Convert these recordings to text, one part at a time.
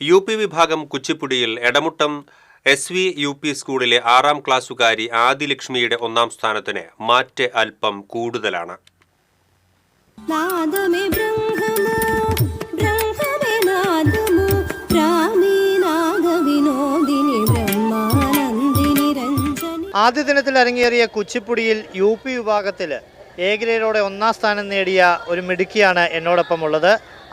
UP വിഭാഗം കുച്ചിപ്പുടിയിൽ Edamuttam SV UP സ്കൂളിലെ 6ാം ക്ലാസ്സുകാരി ആദിലക്ഷ്മിയുടെ 1ാം സ്ഥാനത്തിന് മാറ്റ് അല്പം കൂടുതലാണ്. ആദ്യ ദിനത്തിൽ അരങ്ങേറിയ കുച്ചിപ്പുടിയിൽ UP വിഭാഗത്തിൽ A ഗ്രേഡോടെ 1ാം സ്ഥാനം നേടിയ ഒരു മിടുക്കിയാണ് എന്നോടൊപ്പം ഉള്ളത്.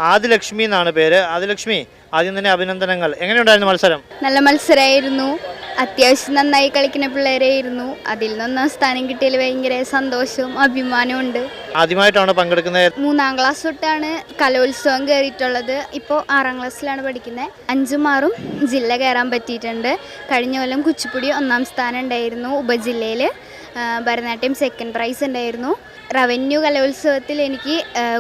ആദിലക്ഷ്മി എന്നാണ് പേര്. ആദിലക്ഷ്മി, ആദ്യം തന്നെ അഭിനന്ദനങ്ങൾ. എങ്ങനെയുണ്ടായിരുന്നു മത്സരം? നല്ല മത്സരമായിരുന്നു. അത്യാവശ്യം നന്നായി കളിക്കുന്ന പിള്ളേരായിരുന്നു. അതിൽ നിന്ന് 1ാം സ്ഥാനം കിട്ടിയതിൽ ഭയങ്കര സന്തോഷവും അഭിമാനവും ഉണ്ട്. ആദ്യമായിട്ടാണ് പങ്കെടുക്കുന്നത്? 3ാം ക്ലാസ് തൊട്ടാണ് കലോത്സവം കയറിയിട്ടുള്ളത്. ഇപ്പോൾ 6ാം ക്ലാസ്സിലാണ് പഠിക്കുന്നത്. 5ഉം 6ഉം ജില്ല കയറാൻ പറ്റിയിട്ടുണ്ട്. കഴിഞ്ഞ കൊല്ലം കുച്ചിപ്പുടി 1ാം സ്ഥാനം ഉണ്ടായിരുന്നു. ഉപജില്ലയിൽ ഭരതനാട്യം 2nd പ്രൈസ് ഉണ്ടായിരുന്നു. റവന്യൂ കലോത്സവത്തിൽ എനിക്ക്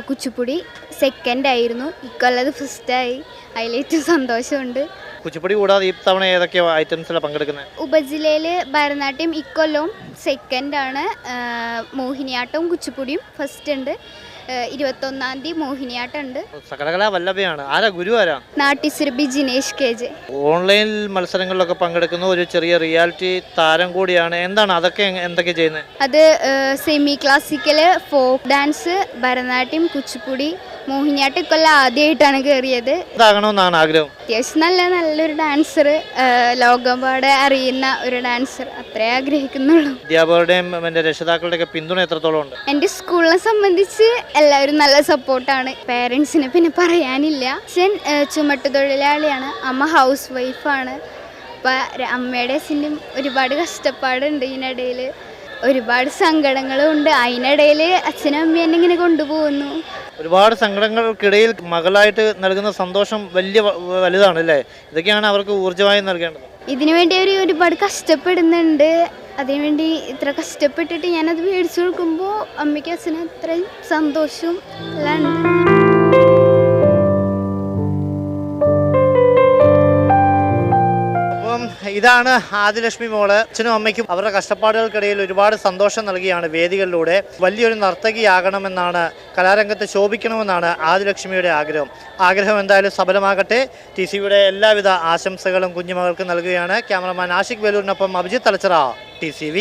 കുച്ചിപ്പുടി 2nd ആയിരുന്നു. ഇക്കൊല്ലത് ഫസ്റ്റായി. അതിലേറ്റവും സന്തോഷമുണ്ട്. കുച്ചിപ്പുടി കൂടാതെ ഈ തവണ ഏതൊക്കെ ഐറ്റംസിലാണ് പങ്കെടുക്കുന്നത്? ഉപജില്ലയിൽ ഭരതനാട്യം ഇക്കൊല്ലവും 2nd ആണ്. മോഹിനിയാട്ടവും കുച്ചിപ്പുടിയും ഫസ്റ്റ് ഉണ്ട്. 21ാം തീയതി മോഹിനിയാട്ടം ഉണ്ട്. സകലകലാ വല്ലഭയാണ്. ആരാ ഗുരു? ആരാ? നാട്യസുരഭി ജിനേഷ് KJ. ഓൺലൈൻ മത്സരങ്ങളിലൊക്കെ പങ്കെടുക്കുന്ന ഒരു ചെറിയ റിയാലിറ്റി താരം കൂടിയാണ്. എന്താണ് അതൊക്കെ എന്തൊക്കെ ചെയ്യുന്നത്? അത് semi classical, folk dance, Bharatanatyam, Kuchipudi, Mohiniyattam ഇക്കൊല്ലം ആദ്യമായിട്ടാണ് കയറിയത്. ഇതാകണമെന്നാണ് ആഗ്രഹം. അത്യാവശ്യം നല്ലൊരു ഡാൻസർ, ലോകപാടെ അറിയുന്ന ഒരു ഡാൻസർ, അത്രേ ആഗ്രഹിക്കുന്നുള്ളൂ. അധ്യാപകരുടെയും രക്ഷിതാക്കളുടെയൊക്കെ പിന്തുണ എത്രത്തോളം ഉണ്ട്? എൻ്റെ സ്കൂളിനെ സംബന്ധിച്ച് എല്ലാവരും നല്ല സപ്പോർട്ടാണ്. പേരൻസിന് പിന്നെ പറയാനില്ല. അച്ഛൻ ചുമട്ടുതൊഴിലാളിയാണ്, അമ്മ ഹൗസ് വൈഫാണ്. അപ്പം അമ്മയുടെ അച്ഛൻ്റെയും ഒരുപാട് കഷ്ടപ്പാടുണ്ട്. ഇതിനിടയിൽ ഒരുപാട് സങ്കടങ്ങളും ഉണ്ട്. അതിനിടയിൽ അച്ഛനും അമ്മയും എന്നെ ഇങ്ങനെ കൊണ്ടുപോകുന്നു. ഒരുപാട് സങ്കടങ്ങൾക്കിടയിൽ മകളായിട്ട് നൽകുന്ന സന്തോഷം വലുതാണ് അല്ലേ? ഇതൊക്കെയാണ് അവർക്ക് ഊർജ്ജമായി നൽകേണ്ടത്. ഇതിനു വേണ്ടി അവർ ഒരുപാട് കഷ്ടപ്പെടുന്നുണ്ട്. അതിനുവേണ്ടി ഇത്ര കഷ്ടപ്പെട്ടിട്ട് ഞാനത് മേടിച്ചു കൊടുക്കുമ്പോൾ അമ്മയ്ക്കും അച്ഛനും അത്രയും സന്തോഷവും എല്ലാം ഉണ്ട്. ഇതാണ് ആദിലക്ഷ്മി മോള്. അച്ഛനും അമ്മയ്ക്കും അവരുടെ കഷ്ടപ്പാടുകൾക്കിടയിൽ ഒരുപാട് സന്തോഷം നൽകിയാണ് വേദികളിലൂടെ. വലിയൊരു നർത്തകിയാകണമെന്നാണ്, കലാരംഗത്ത് ശോഭിക്കണമെന്നാണ് ആദിലക്ഷ്മിയുടെ ആഗ്രഹം എന്തായാലും സഫലമാകട്ടെ. TCVയുടെ എല്ലാവിധ ആശംസകളും കുഞ്ഞുമകൾക്ക് നൽകുകയാണ്. ക്യാമറമാൻ ആഷിഖ് വേലൂരിനൊപ്പം അഭിജിത്ത് തലച്ചിറ, TCV.